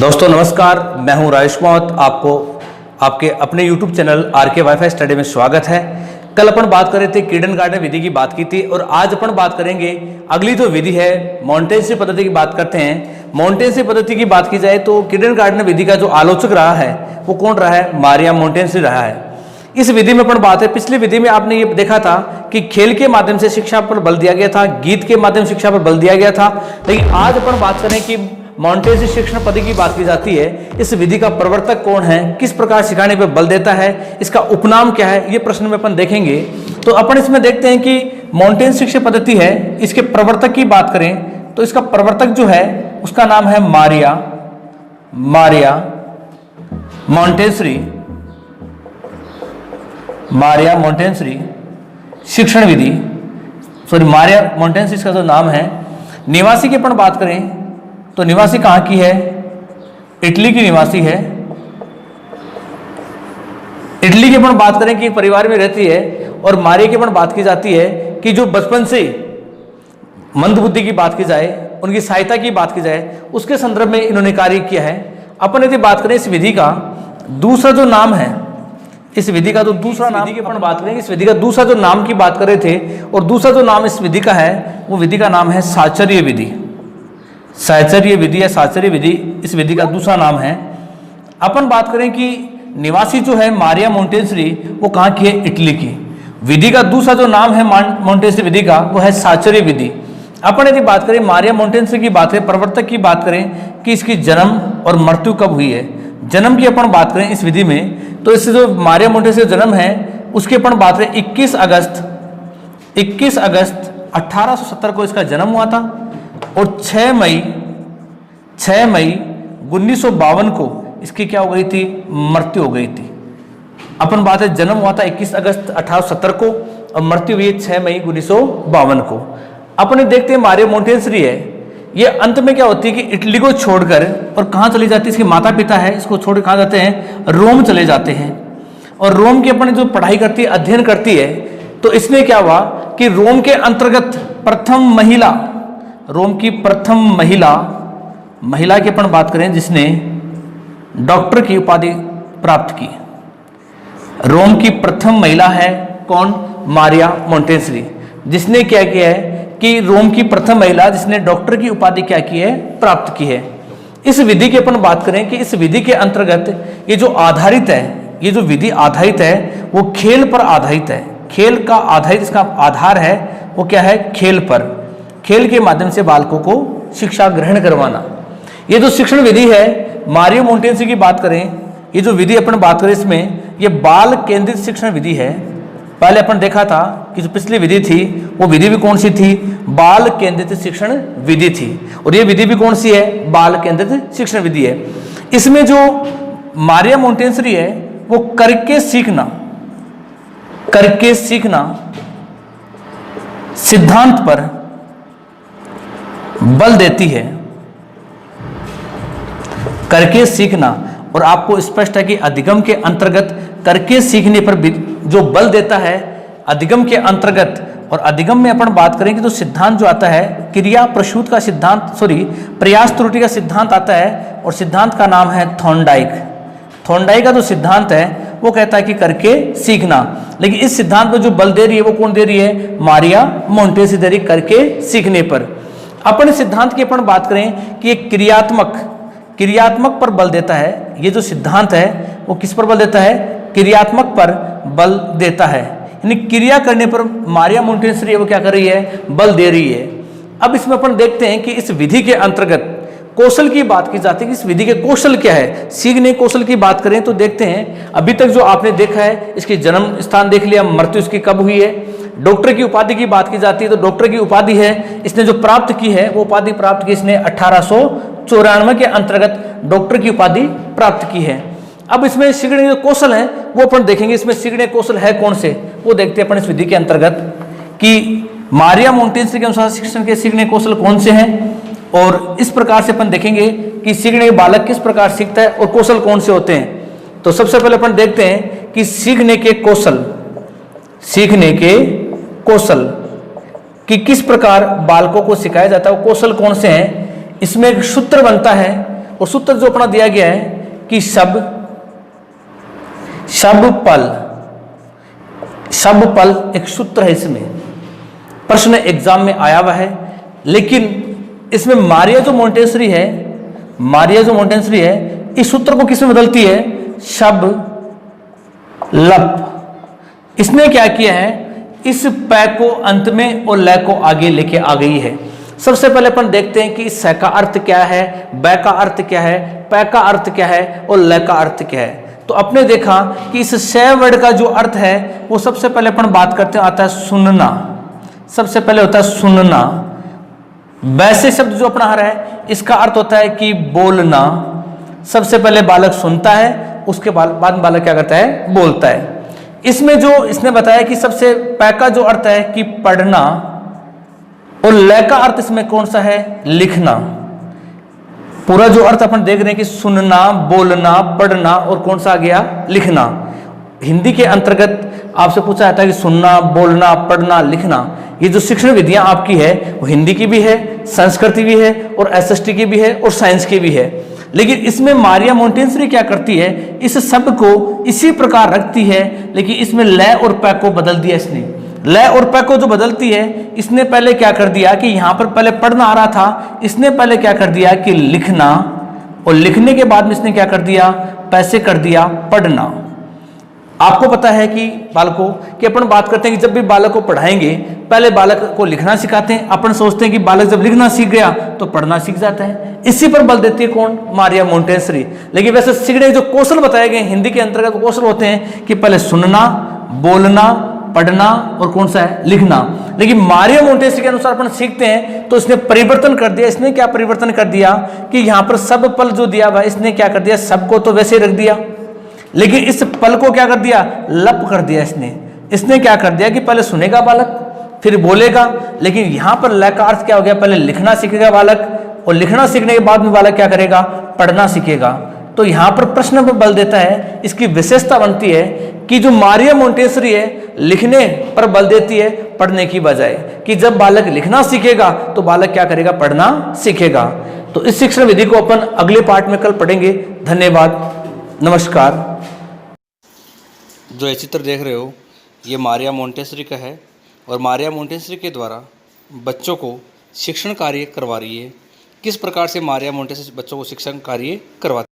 दोस्तों नमस्कार, मैं हूं राजेश कुमार। आपको आपके अपने YouTube channel R K wifi study में स्वागत है। कल अपन बात कर रहे थे किंडरगार्टन विधि की बात की थी और आज अपन बात करेंगे अगली जो विधि है मोंटेसरी पद्धति की बात करते हैं। मोंटेसरी पद्धति की बात की जाए तो किंडरगार्टन विधि का जो आलोचक रहा है वो कौन रहा है? मारिया मोंटेसरी रहा है। इस विधि में अपन बात है, पिछली विधि में आपने ये देखा था कि खेल के माध्यम से शिक्षा पर बल दिया गया था, गीत के माध्यम से शिक्षा पर बल दिया गया था। लेकिन आज अपन बात करें कि मोंटेसरी शिक्षण पद्धति की बात की जाती है। इस विधि का प्रवर्तक कौन है, किस प्रकार सिखाने पर बल देता है, इसका उपनाम क्या है, ये प्रश्न में अपन देखेंगे। तो अपन इसमें देखते हैं कि मोंटेसरी शिक्षण पद्धति है, इसके प्रवर्तक की बात करें तो इसका प्रवर्तक जो है उसका नाम है मारिया मोंटेसरी शिक्षण विधि। मारिया मोंटेसरी इसका जो नाम है। निवासी की अपन बात करें तो निवासी कहाँ की है? इटली की निवासी है। इटली की अपन बात करें कि परिवार में रहती है। और मारिया की अपन बात की जाती है कि जो बचपन से मंदबुद्धि की बात की जाए, उनकी सहायता की बात की जाए, उसके संदर्भ में इन्होंने कार्य किया है। अपन यदि बात करें इस विधि का दूसरा जो नाम है, इस विधि का जो दूसरा नाम की अपन बात करेंगे, इस विधि का दूसरा जो नाम की बात कर रहे थे और दूसरा जो नाम इस विधि का है वो विधि का नाम है साहचर्य विधि। साहचर्य विधि या साहचर्य विधि इस विधि का दूसरा नाम है। अपन बात करें कि निवासी जो है मारिया मोंटेसरी वो कहाँ की है? इटली की। विधि का दूसरा जो नाम है मोंटेसरी विधि का वो है साहचर्य विधि। अपन यदि बात करें मारिया मोंटेसरी की बात करें, प्रवर्तक की बात करें कि इसकी जन्म और मृत्यु कब हुई है। जन्म की अपन बात करें इस विधि में तो इससे जो मारिया मोंटेसरी जन्म है उसकी अपन बात करें 21 अगस्त 1870 को इसका जन्म हुआ था और 6 मई 1952 को इसकी क्या हो गई थी? मृत्यु हो गई थी। अपन बात है जन्म हुआ था 21 अगस्त 1870 को और मृत्यु हुई 6 मई 1952 को। अपन देखते हैं मारिया मोंटेसरी है, ये अंत में क्या होती है कि इटली को छोड़कर और कहाँ चली जाती है? इसके माता पिता है, इसको छोड़ कहाँ जाते हैं? रोम चले जाते हैं। और रोम की अपन जो पढ़ाई करती है, अध्ययन करती है, तो इसमें क्या हुआ कि रोम के अंतर्गत रोम की प्रथम महिला की अपन बात करें जिसने डॉक्टर की उपाधि प्राप्त की। रोम की प्रथम महिला है कौन? मारिया मोंटेसरी, जिसने क्या किया है कि रोम की प्रथम महिला जिसने डॉक्टर की उपाधि क्या की है? प्राप्त की है। इस विधि की अपन बात करें कि इस विधि के अंतर्गत ये जो आधारित है, ये जो विधि आधारित है वो खेल पर आधारित है। खेल का आधारित इसका आधार है वो क्या है? खेल पर। खेल के माध्यम से बालकों को शिक्षा ग्रहण करवाना। ये जो शिक्षण विधि है मारिया मोंटेसरी की बात करें, ये जो विधि अपन बात करें इसमें ये बाल केंद्रित शिक्षण विधि है। पहले अपन देखा था कि जो पिछली विधि थी वो विधि भी कौन सी थी? बाल केंद्रित शिक्षण विधि थी। और ये विधि भी कौन सी है? बाल केंद्रित शिक्षण विधि है। इसमें जो मारिया मोंटेसरी है वो करके सीखना सिद्धांत पर बल देती है। करके सीखना, और आपको स्पष्ट है कि अधिगम के अंतर्गत करके सीखने पर जो बल देता है अधिगम के अंतर्गत। और अधिगम में अपन बात करें कि तो सिद्धांत जो आता है क्रिया प्रसूत का सिद्धांत, प्रयास त्रुटि का सिद्धांत आता है और सिद्धांत का नाम है थॉर्नडाइक का जो सिद्धांत है वो कहता है कि करके सीखना। लेकिन इस सिद्धांत पर जो बल दे रही है वो कौन दे रही है? मारिया मोंटेसरी दे रही करके सीखने पर। अपन सिद्धांत की अपन बात करें कि एक क्रियात्मक पर बल देता है। ये जो सिद्धांत है वो किस पर बल देता है? क्रियात्मक पर बल देता है। यानी क्रिया करने पर मारिया मोंटेसरी वो क्या कर रही है? बल दे रही है। अब इसमें अपन देखते हैं कि इस विधि के अंतर्गत कौशल की बात की जाती है कि इस विधि के कौशल क्या है। सीखने कौशल की बात करें तो देखते हैं अभी तक जो आपने देखा है इसकी जन्म स्थान देख लिया, मृत्यु इसकी कब हुई है। डॉक्टर की उपाधि की बात की जाती है तो डॉक्टर की उपाधि है इसने जो प्राप्त की है वो उपाधि प्राप्त की इसने 1894 के अंतर्गत डॉक्टर की उपाधि प्राप्त की है। अब इसमें सीखने के कौशल है वो अपन देखेंगे। इसमें सीखने कौशल है कौन से वो देखते हैं अपन इस विधि के अंतर्गत कि मारिया मोंटेसरी के अनुसार शिक्षण के सीखने कौशल कौन से हैं। और इस प्रकार से अपन देखेंगे कि सीखने के बालक किस प्रकार सीखता है और कौशल कौन से होते हैं। तो सबसे पहले अपन देखते हैं कि सीखने के कौशल कि किस प्रकार बालकों को सिखाया जाता है, वो कौशल कौन से हैं। इसमें एक सूत्र बनता है और सूत्र जो अपना दिया गया है कि शब पल एक सूत्र है, इसमें प्रश्न एग्जाम में आया हुआ है। लेकिन इसमें मारिया जो मोंटेसरी है इस सूत्र को किसमें बदलती है? शब लप। इसने क्या किया है, इस पै को अंत में और लय को आगे लेके आ गई है। सबसे पहले अपन देखते हैं कि इस स का अर्थ क्या है, बै का अर्थ क्या है, पै का अर्थ क्या है और लय का अर्थ क्या है। तो आपने देखा कि इस स वर्ड का जो अर्थ है वो सबसे पहले अपन बात करते हैं आता है सुनना। सबसे पहले होता है सुनना। वैसे शब्द जो अपना आ रहा है इसका अर्थ होता है कि बोलना। सबसे पहले बालक सुनता है, उसके बाद में बालक क्या करता है, बोलता है। इसमें जो इसने बताया कि सबसे पै का जो अर्थ है कि पढ़ना और लय का अर्थ इसमें कौन सा है, लिखना। पूरा जो अर्थ अपन देख रहे हैं कि सुनना, बोलना, पढ़ना और कौन सा आ गया, लिखना। हिंदी के अंतर्गत आपसे पूछा जाता है कि सुनना, बोलना, पढ़ना, लिखना, ये जो शिक्षण विधियां आपकी है वो हिंदी की भी है, संस्कृत भी है और एसएसटी की भी है और साइंस की भी है। लेकिन इसमें मारिया मोंटेसरी क्या करती है, इस शब्द को इसी प्रकार रखती है, लेकिन इसमें लय और पै को बदल दिया इसने। लय और पै को जो बदलती है, इसने पहले क्या कर दिया कि यहां पर पहले पढ़ना आ रहा था, इसने पहले क्या कर दिया कि लिखना, और लिखने के बाद में इसने क्या कर दिया, पैसे कर दिया पढ़ना। आपको पता है कि बालकों कि अपन बात करते हैं कि जब भी बालक को पढ़ाएंगे पहले बालक को लिखना सिखाते हैं। अपन सोचते हैं कि बालक जब लिखना सीख गया तो पढ़ना सीख जाता है। इसी पर बल देती है कौन, मारिया मोंटेसरी। लेकिन वैसे सीखने के जो कौशल बताए गए हिंदी के अंतर्गत कौशल होते हैं कि पहले सुनना, बोलना, पढ़ना और कौन सा है, लिखना। लेकिन मारिया मोंटेसरी के अनुसार अपन सीखते हैं तो इसने परिवर्तन कर दिया। इसने क्या परिवर्तन कर दिया कि यहां पर सब पल जो दिया हुआ इसने क्या कर दिया, सबको तो वैसे ही रख दिया, लेकिन इस पल को क्या कर दिया, लप कर दिया। इसने क्या कर दिया कि पहले सुनेगा बालक फिर बोलेगा। लेकिन यहां पर लय का अर्थ क्या हो गया, पहले लिखना सीखेगा बालक और लिखना सीखने के बाद में बालक क्या करेगा, पढ़ना सीखेगा। तो यहां पर प्रश्न पर बल देता है, इसकी विशेषता बनती है कि जो मारिया मोंटेसरी है लिखने पर बल देती है पढ़ने की बजाय, कि जब बालक लिखना सीखेगा तो बालक क्या करेगा, पढ़ना सीखेगा। तो इस शिक्षण विधि को अपन अगले पार्ट में कल पढ़ेंगे। धन्यवाद, नमस्कार। जो ये चित्र देख रहे हो ये मारिया मोंटेसरी का है और मारिया मोंटेसरी के द्वारा बच्चों को शिक्षण कार्य करवा रही है। किस प्रकार से मारिया मोंटेसरी बच्चों को शिक्षण कार्य करवाती है।